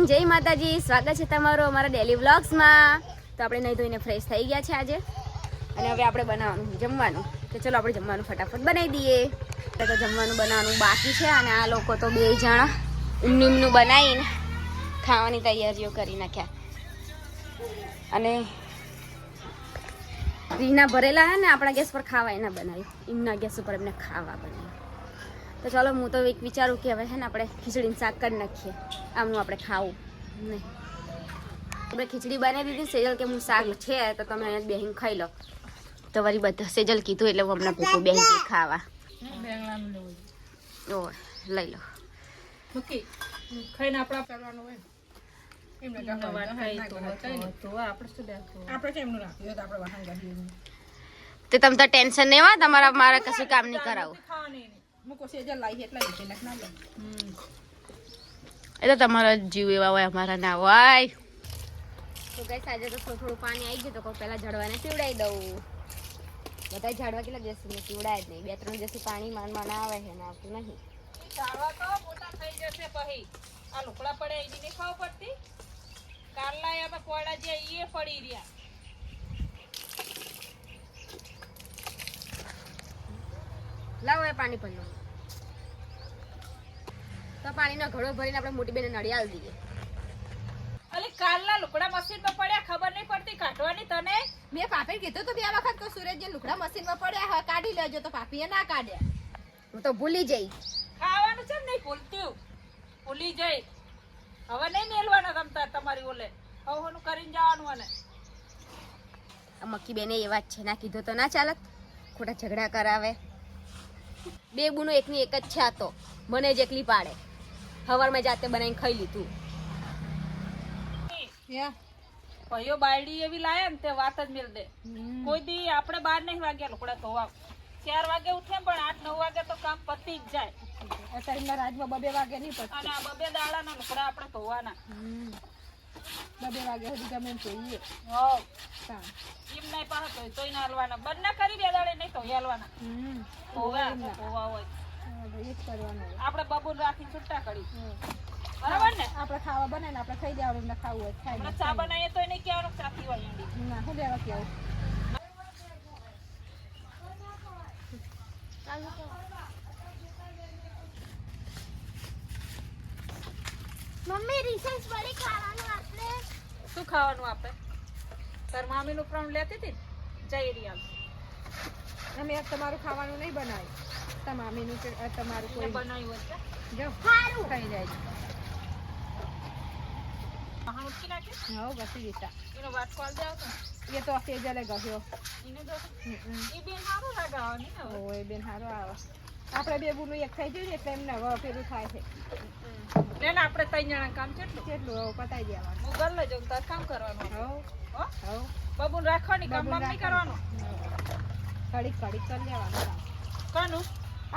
જય માતાજી, સ્વાગત છે તમારું અમારા ડેલી વ્લોગ્સમાં। તો આપણે નહીં ધોઈને ફ્રેશ થઈ ગયા છે આજે, અને હવે આપણે બનાવવાનું જમવાનું। તો ચલો આપણે જમવાનું ફટાફટ બનાવી દઈએ। તો જમવાનું બનાવવાનું બાકી છે, અને આ લોકો તો બે જણા ઊંનું બનાવીને ખાવાની તૈયારીઓ કરી નાખ્યા। અને રીના ભરેલા હે ને આપણા ગેસ પર ખાવા એના બનાવ્યું, એમના ગેસ ઉપર એમને ખાવા બનાવ્યું। તો ચાલો હું તો એક વિચારું કે હવે હે ને આપણે ખીચડીનું શાક કરી નાખીએ, આમનું આપણે ખાવું નહીં। આપણે ખીચડી બનાવી દીધી, સેજલ કે હું શાક છે તો તમે અહીંયા બેહીને ખાઈ લો। તો વળી બધા સેજલ કીધું એટલે હું હમણાં ભૂખું બેહી ખાવા। ઓ લઈ લો ખાઈને આપણા કરવાનું હોય તો તમે તો ટેન્શન નહીં હોય તમારા, મારે કશું કામ નહીં કરાવું। એ તો તમારા જીવ એવા હોય, અમારા ના હોય। તો ગાઈસ આજે તો થોડું પાણી આવી ગયું, તો કોઈ પહેલા ઝાડવાને પીવડાવી દઉં। બધા ઝાડવા કેટલા દિવસ પીવડાય જ નહીં, 2-3 દિવસથી પાણી માંડ આવે છે ને આવતું નહીં। ઝાડવા તો મોટા થઈ જશે, પછી આ લુકડા પડે એની નહીં ખાવ પડતી। કારલા એમાં પોડા જે એ પડી રહ્યા। લાવો એ પાણી ભરી લો। તો પાણીનો ઘડો ભરીને આપણે મોટી બેને નળિયાલ દઈએ। અલે કાલના લુકડા મશીન માં પડ્યા, ખબર નહીં પડતી કાઢવાની તને। મેં પાપી કીધું તો 2 વખત તો સુરેજ જે લુકડા મશીન માં પડ્યા હવે કાઢી લેજો, તો પાપીએ ના કાઢ્યા। હું તો ભૂલી જઈ। ખાવાનું છે નહીં ભૂલતું, ભૂલી જઈ। હવે નહીં મેલવાના રમતા તમારી ઓલે, હવનું કરીને જવાનું મને। આ મક્કી બેને એ વાત છે, ના કીધું તો ના ચાલત, ખોટા ઝઘડા કરાવે। બે ગુનો એકની એક જ છે, આ તો મને જ એકલી પાડે। હવારમાં જાતે બનાવીને ખાઈ લીધું। ભાઈઓ બાયડી એવી લાયા ને તે વાત જ મેલ દે। કોઈ દી આપણે 12 વાગ્યા લુકડા ધોવા, 4 વાગે ઉઠે પણ 8-9 વાગે તો કામ પતી જ જાય। અત્યારના રાજમાં 2 વાગે નહીં પડે, અને આ 2 દાડાના લુકડા આપણે ધોવાના। 2 વાગ્યા સુધી ગમે એમ જોઈએ। હો એમ નહીં પાછો તોય ના હલવાના, બંને કરી 2 દાડે નહીં તો હલવાના। ધોવા હોય એ જ કરવાનું હોય। આપણે બબુલ રાખીને છૂટા કરી, બરાબર ને? આપણે ખાવા બનાવીને આપણે ખાઈ દેવાનું, એમને ખાવું હોય ખાઈ આપણે ચા બનાવીએ તો નહીં કહેવાનું ચા પીવા માંડી। ના શું લેવા કેવું મમ્મી રિસેસ વાળી ખાવાનું આપણે શું ખાવાનું આપણે? તાર મામીનું પ્રણ લેતી હતી જઈ રિયાલ, અમે તમારું ખાવાનું નહીં બનાવ્યું, તમામીનું તમારું કોઈ બનાવ્યું હશે જો ખાઈ જાય। મહાણ ઉઠી નાખે હા બસી દીધા, એનો વાટકો આલ જાવ તો એ તો સેજલે ગયો। એને દો એ બેન સારું લાગાવાની ને। ઓય બેન સારો આવે, આપણે 2 ગુનું એક થઈ જાય એટલે એમને હવે પેલું થાય છે। લે ને આપણે 3 જણા કામ કેટલું કેટલું પતાઈ દેવાનું। હું ઘર લઈ જાઉં, તાર કામ કરવાનું। હવ હો હવ બબુન રાખવાની, કામ બામ નહીં કરવાનું। કડીક કરી લેવાનું કાનું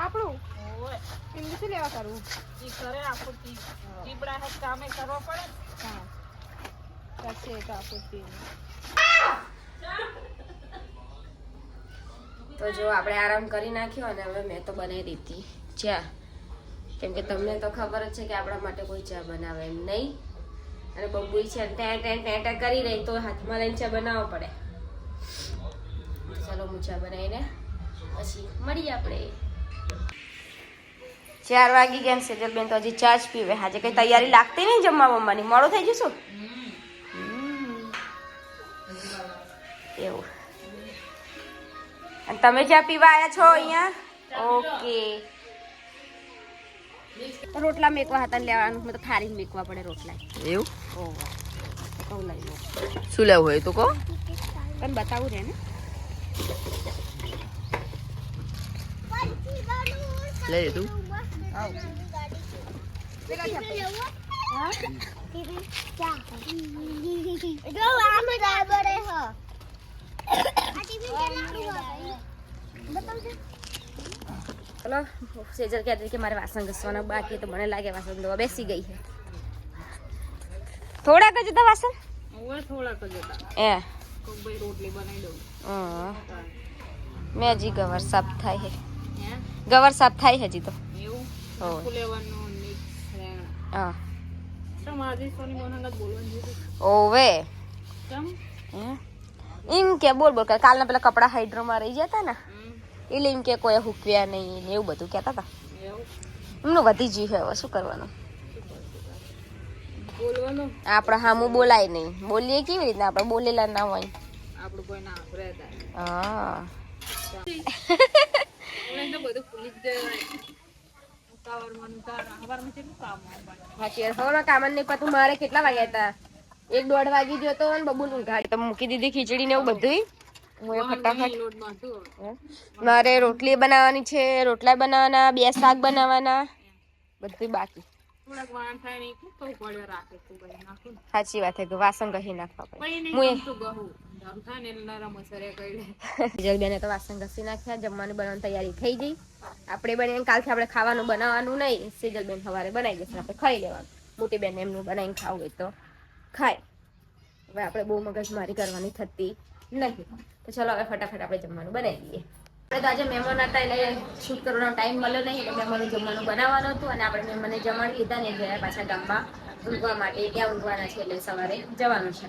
આપણું ઓય એમને શું લેવા કરવું? ઈ કરે આપુતી જીબડા હે કામે કરવો પડે। હા કરશે તો આપુતી। તો જો આપણે આરામ કરી નાખ્યો, અને હવે મેં તો બનાવી દીધી ચા, કેમ કે તમને તો ખબર જ છે કે આપણા માટે કોઈ ચા બનાવે એમ નહીં। અને બબુઈ છે ટેં કરી રહી તો હાથમાં લઈને ચા બનાવવો પડે। ચાલો હું ચા બનાવીને પછી મળીએ આપણે। 4 વાગી ગયા, સેજલ બેન તો હજી ચા જ પીવે। આજે કઈ તૈયારી લાગતી નહીં જમવા બમવાની, મોડું થઈ જશું એવું। અને તમે ચા પીવા આવ્યા છો અહીંયા? ઓકે, રોટલા મેકવા હતા લેવાનું, મેં તો થારીને મેકવા પડે રોટલા એવું? ઓહ કહું લઈ લો, શું લેવું હોય તો કહો, તને બતાવું રે ને। લઈ તું ચલો સેજલ કહેતી કે મારે વાસણ ઘસવાના બાકી, તો મને લાગે વાસણ ધોવા બેસી ગઈ છે। થોડાક જ હતા વાસણ, થોડાક જ હતા, એ કોઈ રોટલી બનાવી દઉં। મેં હજી ગવાર સાફ થાય છે, ગવાર સાફ થાય છે હજી તો। એવું લેવાનું લેવાનું હા ઓવે કેમ એમ કે બોલ બોલ કર કાલના પેલા કપડા હાઈડ્રોમાં રહી ગયા હતા ને એટલે એમ કે કોઈ હુકવ્યા નહીં ને એવું બધું કહેતા હતા એવું એમનું વધી ગયું છે હવે શું કરવાનું બોલવાનું આપણે હામું બોલાય નહીં બોલીએ કેવી રીતના આપણે બોલેલા ના હોય આપણું કોઈ ના આભરે થાય હા એને બધું ભૂલી જ જાય સવારમાં કેટલું કામ હોય સાચી વાત હવે કામ જ નહીં પતું મારે કેટલા વાગ્યા હતા 1-1:30 વાગી ગયો તો ને બબુ નું ઘાટ તો મૂકી દીધી ખીચડી ને એવું બધું હું એ ફટાફટ લોટમાં હતું મારે રોટલી બનાવવાની છે રોટલા બનાવવાના 2 શાક બનાવવાના બધું બાકી થોડાક વાણ થાય ને એટલું તો પડ્યો રાખે તું ભાઈ નાખું સાચી વાત છે કે વાસણ ઘસી નાખવા પડે પણ હું એને ગમતું ગહું ધારું થાય ને એટલે નરમ અસરે કરી લે જગબેને તો વાસણ ઘસી નાખ્યા જમવાનું બનાવવાની તૈયારી થઈ ગઈ આપણે બને કાલથી આપણે ખાવાનું બનાવવાનું નહીં સેજલબેન સવારે બનાવી દેશે આપણે ખાઈ લેવાનું મોટી બેન એમનું બનાવીને ખાવું હોય તો ખાય હવે આપણે બહુ મગજમારી કરવાની થતી નથી તો ચલો હવે ફટાફટ આપણે જમવાનું બનાવી દઈએ આપણે તો આજે મહેમાન હતા એટલે શૂટ કરવાનો ટાઈમ મળ્યો નહીં એટલે મહેમાને જમવાનું બનાવવાનું હતું અને આપણે મહેમાને જમાડી લીધા ને ગયા પાછા ગામમાં ઊંઘવા માટે ત્યાં ઊંઘવાના છે એટલે સવારે જવાનું છે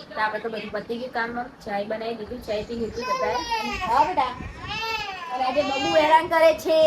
તો આપણે તો બધું પતી ગયું કામમાં ચાય બનાવી દીધું ચાય પી લીધું બધાએ હા બેટા અને આજે બબુ હેરાન કરે છે